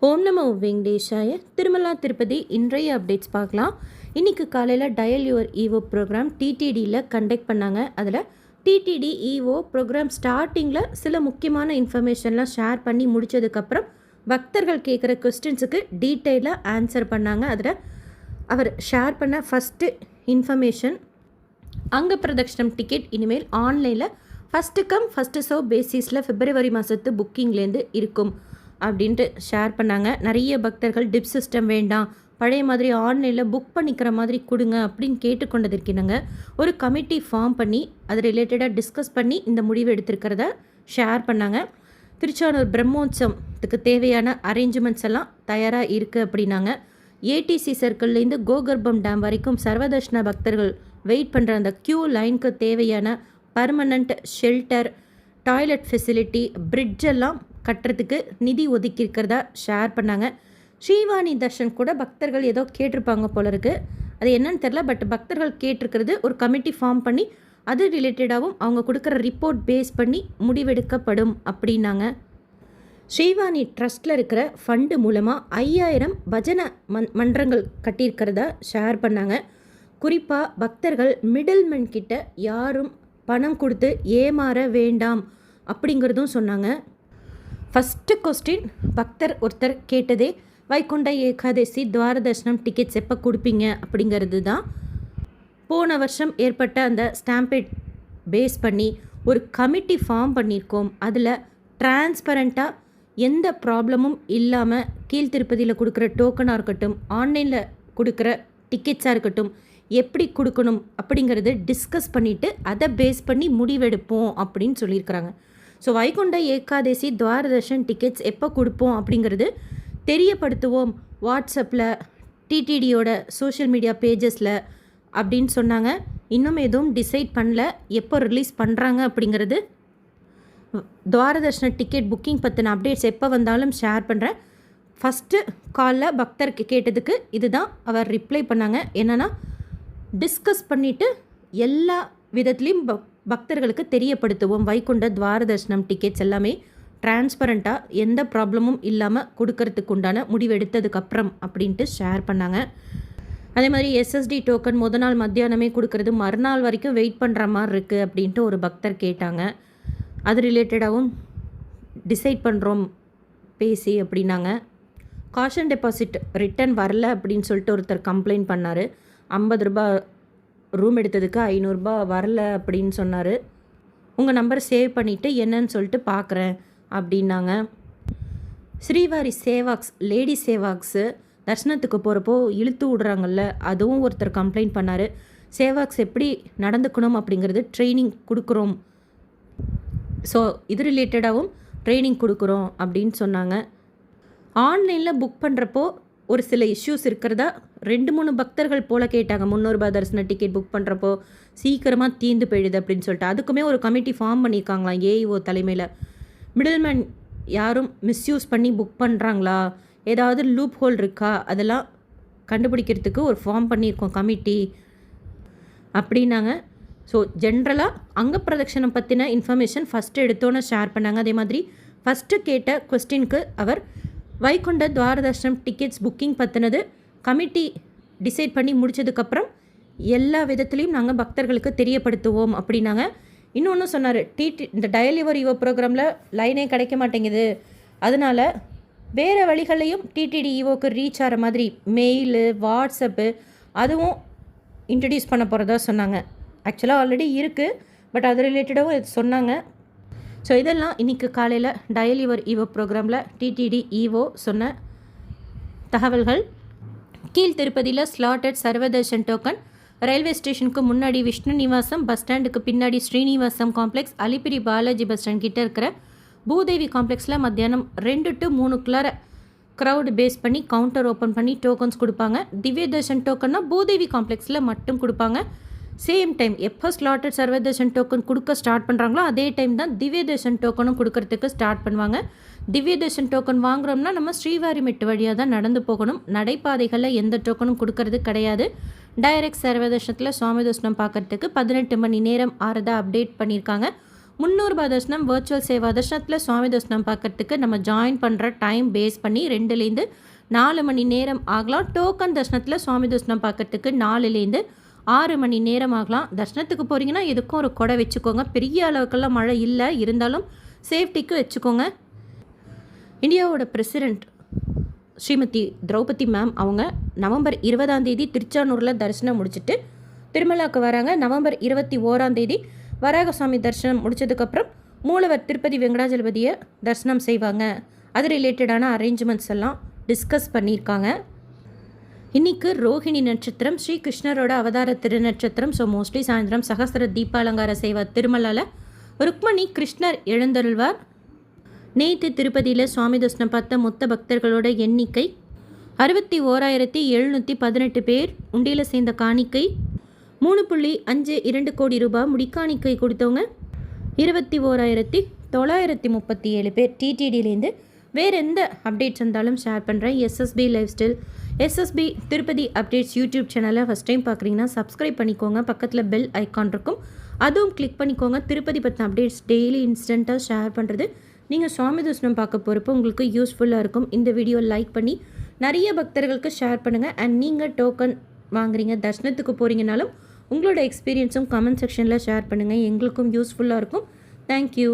ஓம் நமோ வெங்கடேஷாய. திருமலா திருப்பதி இன்றைய அப்டேட்ஸ் பார்க்கலாம். இன்றைக்கி காலையில் டயல் யுவர் ஈவோ ப்ரோக்ராம் டிடிடியில் கண்டக்ட் பண்ணாங்க. அதில் டிடிடி ஈவோ ப்ரோக்ராம் ஸ்டார்டிங்கில் சில முக்கியமான இன்ஃபர்மேஷன்லாம் ஷேர் பண்ணி முடித்ததுக்கப்புறம் பக்தர்கள் கேட்குற கொஸ்டின்ஸுக்கு டீட்டெயிலாக ஆன்சர் பண்ணாங்க. அதில் அவர் ஷேர் பண்ண ஃபஸ்ட்டு இன்ஃபர்மேஷன், அங்க பிரதட்சணம் டிக்கெட் இனிமேல் ஆன்லைனில் ஃபஸ்ட்டு கம் ஃபஸ்ட்டு சர்வ் பேசிஸில் பிப்ரவரி மாதத்து புக்கிங்லேருந்து இருக்கும் அப்படின்ட்டு ஷேர் பண்ணாங்க. நிறைய பக்தர்கள் டிப் சிஸ்டம் வேண்டாம், பழைய மாதிரி ஆன்லைனில் புக் பண்ணிக்கிற மாதிரி கொடுங்க அப்படின்னு கேட்டுக்கொண்டதற்கினங்க ஒரு கமிட்டி ஃபார்ம் பண்ணி அது ரிலேட்டடாக டிஸ்கஸ் பண்ணி இந்த முடிவு எடுத்திருக்கிறத ஷேர் பண்ணாங்க. திருச்சானூர் பிரம்மோற்சவத்துக்கு தேவையான அரேஞ்ச்மெண்ட்ஸ் எல்லாம் தயாராக இருக்குது அப்படின்னாங்க. ஏடிசி சர்க்கிள்லேருந்து கோகர்பம் டேம் வரைக்கும் சர்வதர்ஷன பக்தர்கள் வெயிட் பண்ணுற அந்த க்யூ லைனுக்கு தேவையான பர்மனண்ட் ஷெல்டர், டாய்லெட் ஃபெசிலிட்டி, பிரிட்ஜெல்லாம் கட்டுறதுக்கு நிதி ஒதுக்கியிருக்கிறதா ஷேர் பண்ணாங்க. ஸ்ரீவாணி தர்ஷன் கூட பக்தர்கள் ஏதோ கேட்டிருப்பாங்க போல இருக்குது, அது என்னன்னு தெரில. பட் பக்தர்கள் கேட்டிருக்கிறது ஒரு கமிட்டி ஃபார்ம் பண்ணி அது ரிலேட்டடாகவும் அவங்க கொடுக்குற ரிப்போர்ட் பேஸ் பண்ணி முடிவெடுக்கப்படும் அப்படின்னாங்க. ஸ்ரீவாணி ட்ரஸ்ட்டில் இருக்கிற ஃபண்டு மூலமாக 5000 பஜனை மன்றங்கள் கட்டியிருக்கிறதா ஷேர் பண்ணாங்க. குறிப்பாக பக்தர்கள் மிடில்மென் கிட்ட யாரும் பணம் கொடுத்து ஏமாற வேண்டாம் அப்படிங்கிறதும் சொன்னாங்க. ஃபஸ்ட்டு கொஸ்டின் பக்தர் ஒருத்தர் கேட்டதே வைகுண்ட ஏகாதசி துவாரதர்ஷனம் டிக்கெட்ஸ் எப்போ கொடுப்பீங்க அப்படிங்கிறது தான். போன வருஷம் ஏற்பட்ட அந்த ஸ்டாம்பேட் பேஸ் பண்ணி ஒரு கமிட்டி ஃபார்ம் பண்ணியிருக்கோம். அதில் டிரான்ஸ்பரண்ட்டாக எந்த ப்ராப்ளமும் இல்லாமல் கீழ்த்திருப்பதியில் கொடுக்குற டோக்கனாக இருக்கட்டும், ஆன்லைனில் கொடுக்குற டிக்கெட்ஸாக இருக்கட்டும், எப்படி கொடுக்கணும் அப்படிங்கிறது டிஸ்கஸ் பண்ணிவிட்டு அதை பேஸ் பண்ணி முடிவெடுப்போம் அப்படின்னு சொல்லியிருக்கிறாங்க. ஸோ வைகுண்ட ஏகாதசி துவாரதர்ஷன் டிக்கெட்ஸ் எப்போ கொடுப்போம் அப்படிங்கிறது தெரியப்படுத்துவோம் வாட்ஸ்அப்பில், டிடிடியோட சோஷியல் மீடியா பேஜஸில் அப்படின்னு சொன்னாங்க. இன்னும் எதுவும் டிசைட் பண்ணல எப்போ ரிலீஸ் பண்ணுறாங்க அப்படிங்கிறது. துவாரதர்ஷன டிக்கெட் புக்கிங் பற்றின அப்டேட்ஸ் எப்போ வந்தாலும் ஷேர் பண்ணுறேன். ஃபஸ்ட்டு காலில் பக்தருக்கு கேட்டதுக்கு இதுதான் அவர் ரிப்ளை பண்ணாங்க. என்னென்னா, டிஸ்கஸ் பண்ணிவிட்டு எல்லா விதத்துலேயும் பக்தர்களுக்கு தெரியப்படுத்துவோம். வைகுண்ட துவாரதர்ஷனம் டிக்கெட்ஸ் எல்லாமே டிரான்ஸ்பரண்ட்டாக எந்த ப்ராப்ளமும் இல்லாமல் கொடுக்கறதுக்கு உண்டான முடிவெடுத்ததுக்கப்புறம் அப்படின்ட்டு ஷேர் பண்ணாங்க. அதே மாதிரி எஸ்எஸ்டி டோக்கன் நாள் மத்தியானமே கொடுக்கறது, மறுநாள் வரைக்கும் வெயிட் பண்ணுற மாதிரி இருக்குது அப்படின்ட்டு ஒரு பக்தர் கேட்டாங்க. அது ரிலேட்டடாகவும் டிசைட் பண்ணுறோம் பேசி அப்படின்னாங்க. காஷன் டெபாசிட் ரிட்டர்ன் வரல அப்படின்னு சொல்லிட்டு ஒருத்தர் கம்ப்ளைண்ட் பண்ணார். 50 ரூபாய் ரூம் எடுத்ததுக்கு 500 ரூபாய் வரல அப்படின்னு சொன்னார். உங்கள் நம்பர் சேவ் பண்ணிவிட்டு என்னன்னு சொல்லிட்டு பார்க்குறேன் அப்படின்னாங்க. ஸ்ரீவாரி சேவாக்ஸ், லேடி சேவாக்ஸு தர்ஷனத்துக்கு போகிறப்போ இழுத்து விடுறாங்கல்ல, அதுவும் ஒருத்தர் கம்ப்ளைண்ட் பண்ணார். சேவாக்ஸ் எப்படி நடந்துக்கணும் அப்படிங்கிறது ட்ரைனிங் கொடுக்குறோம், ஸோ இது ரிலேட்டடாகவும் ட்ரைனிங் கொடுக்குறோம் அப்படின்னு சொன்னாங்க. ஆன்லைனில் புக் பண்ணுறப்போ ஒரு சில இஷ்யூஸ் இருக்கிறதா 2-3 பக்தர்கள் போல் கேட்டாங்க. 300 ரூபாய் தரிசன டிக்கெட் புக் பண்ணுறப்போ சீக்கிரமாக தீர்ந்து போயிடுது அப்படின்னு சொல்லிட்டு அதுக்குமே ஒரு கமிட்டி ஃபார்ம் பண்ணியிருக்காங்களாம் ஏஇஓ தலைமையில். மிடில்மேன் யாரும் மிஸ்யூஸ் பண்ணி புக் பண்ணுறாங்களா, ஏதாவது லூப் ஹோல் இருக்கா, அதெல்லாம் கண்டுபிடிக்கிறதுக்கு ஒரு ஃபார்ம் பண்ணியிருக்கோம் கமிட்டி அப்படின்னாங்க. ஸோ ஜென்ரலாக அங்க பிரதட்சணம் பற்றின இன்ஃபர்மேஷன் ஃபஸ்ட்டு எடுத்தோன்னே ஷேர் பண்ணாங்க. அதே மாதிரி ஃபஸ்ட்டு கேட்ட கொஸ்டினுக்கு அவர் வைகுண்ட துவாரதர்ஷனம் டிக்கெட்ஸ் புக்கிங் பற்றினது கமிட்டி டிசைட் பண்ணி முடித்ததுக்கப்புறம் எல்லா விதத்துலேயும் நாங்கள் பக்தர்களுக்கு தெரியப்படுத்துவோம் அப்படின்னாங்க. இன்னொன்று சொன்னார், இந்த டயல் யுவர் ஈவோ ப்ரோக்ராமில் லைனே கிடைக்க மாட்டேங்குது, அதனால் வேறு வழிகளையும் டிடிடி ஈவோக்கு ரீச் ஆகிற மாதிரி மெயிலு, வாட்ஸ்அப்பு அதுவும் இன்ட்ரடியூஸ் பண்ண போகிறதா சொன்னாங்க. ஆக்சுவலாக ஆல்ரெடி இருக்குது, பட் அது ரிலேட்டடாகவும் சொன்னாங்க. ஸோ இதெல்லாம் இன்றைக்கி காலையில் டயல் யுவர் ஈவோ ப்ரோக்ராமில் டிடிடி ஈவோ சொன்ன தகவல்கள். கீழ்த்திருப்பதியில் ஸ்லாட்டட் சர்வதர்ஷன் டோக்கன், ரயில்வே ஸ்டேஷனுக்கு முன்னாடி விஷ்ணு நிவாசம், பஸ் ஸ்டாண்டுக்கு பின்னாடி Srinivasam complex, Alipiri Balaji bus stand கிட்டே இருக்கிற பூதேவி காம்ப்ளெக்ஸில் மத்தியானம் 2 to 3 க்ரௌடு பேஸ் பண்ணி கவுண்டர் ஓப்பன் பண்ணி டோக்கன்ஸ் கொடுப்பாங்க. திவ்ய தர்ஷன் டோக்கன்னா பூதேவி காம்ப்ளெக்ஸில் மட்டும் கொடுப்பாங்க. சேம் டைம் எப்போ ஸ்லாட்டட் சர்வதர்ஷன் டோக்கன் கொடுக்க ஸ்டார்ட் பண்ணுறாங்களோ அதே டைம் தான் திவ்ய தர்ஷன் டோக்கனும் கொடுக்கறதுக்கு ஸ்டார்ட் பண்ணுவாங்க. திவ்ய தர்ஷன் டோக்கன் வாங்குகிறோம்னா நம்ம ஸ்ரீவாரி மெட்டு வழியாக தான் நடந்து போகணும். நடைபாதைகளில் எந்த டோக்கனும் கொடுக்கறது கிடையாது. டைரக்ட் சர்வதர்ஷனத்தில் சுவாமி தர்ஷனம் பார்க்குறதுக்கு 18 மணி நேரம் ஆறதா அப்டேட் பண்ணியிருக்காங்க. ₹300 தர்ஷனம் வர்ச்சுவல் சேவா தர்ஷனத்தில் சுவாமி தர்ஷனம் பார்க்கறதுக்கு நம்ம ஜாயின் பண்ணுற டைம் பேஸ் பண்ணி 2லேருந்து 4 மணி நேரம் ஆகலாம். டோக்கன் தர்ஷனத்தில் சுவாமி தர்ஷனம் பார்க்கறதுக்கு 4லேருந்து 6 மணி நேரம் ஆகலாம். தர்ஷனத்துக்கு போகிறீங்கன்னா எதுக்கும் ஒரு கொடை வச்சுக்கோங்க. பெரிய அளவுக்கெல்லாம் மழை இல்லை, இருந்தாலும் சேஃப்டிக்கு வச்சுக்கோங்க. இந்தியாவோட பிரசிடெண்ட் ஸ்ரீமதி திரௌபதி மேம் அவங்க நவம்பர் 20 திருச்சானூரில் தரிசனம் முடிச்சுட்டு திருமலாவுக்கு வராங்க. நவம்பர் 21 வராகசாமி தரிசனம் முடித்ததுக்கப்புறம் மூலவர் திருப்பதி வெங்கடாஜலபதியை தரிசனம் செய்வாங்க. அது ரிலேட்டடான அரேஞ்ச்மெண்ட்ஸ் எல்லாம் டிஸ்கஸ் பண்ணியிருக்காங்க. இன்றைக்கி ரோஹிணி நட்சத்திரம், ஸ்ரீ கிருஷ்ணரோட அவதார திருநட்சத்திரம். ஸோ மோஸ்ட்லி சாயந்தரம் சகஸ்திர தீபாலங்கார செய்வா திருமலாவில் ருக்மணி கிருஷ்ணர் எழுந்தருள்வார். நேற்று திருப்பதியில் சுவாமி தர்ஷனம் பார்த்த மொத்த பக்தர்களோட எண்ணிக்கை 61,718 பேர். உண்டியில் சேர்ந்த காணிக்கை 3.52 கோடி ரூபாய். முடிக்காணிக்கை கொடுத்தவங்க 21,937 பேர். டிடிடியிலேருந்து வேறு எந்த அப்டேட்ஸ் இருந்தாலும் ஷேர் பண்ணுறேன். SSP lifestyle, SSP Tirupati updates YouTube சேனலை ஃபஸ்ட் டைம் பார்க்குறீங்கன்னா சப்ஸ்கிரைப் பண்ணிக்கோங்க. பக்கத்தில் பெல் ஐக்கான் இருக்கும், அதுவும் கிளிக் பண்ணிக்கோங்க. திருப்பதி பற்றின அப்டேட்ஸ் டெய்லி இன்ஸ்டண்ட்டாக ஷேர் பண்ணுறது நீங்கள் சுவாமி தர்ஷனம் பார்க்க போகிறப்போ உங்களுக்கு யூஸ்ஃபுல்லாக இருக்கும். இந்த வீடியோ லைக் பண்ணி நிறைய பக்தர்களுக்கு ஷேர் பண்ணுங்கள். அண்ட் நீங்கள் டோக்கன் வாங்குறீங்க, தர்ஷனத்துக்கு போகிறீங்கனாலும் உங்களோட எக்ஸ்பீரியன்ஸும் கமெண்ட் செக்ஷனில் ஷேர் பண்ணுங்கள். எங்களுக்கும் யூஸ்ஃபுல்லாக இருக்கும். தேங்க்யூ.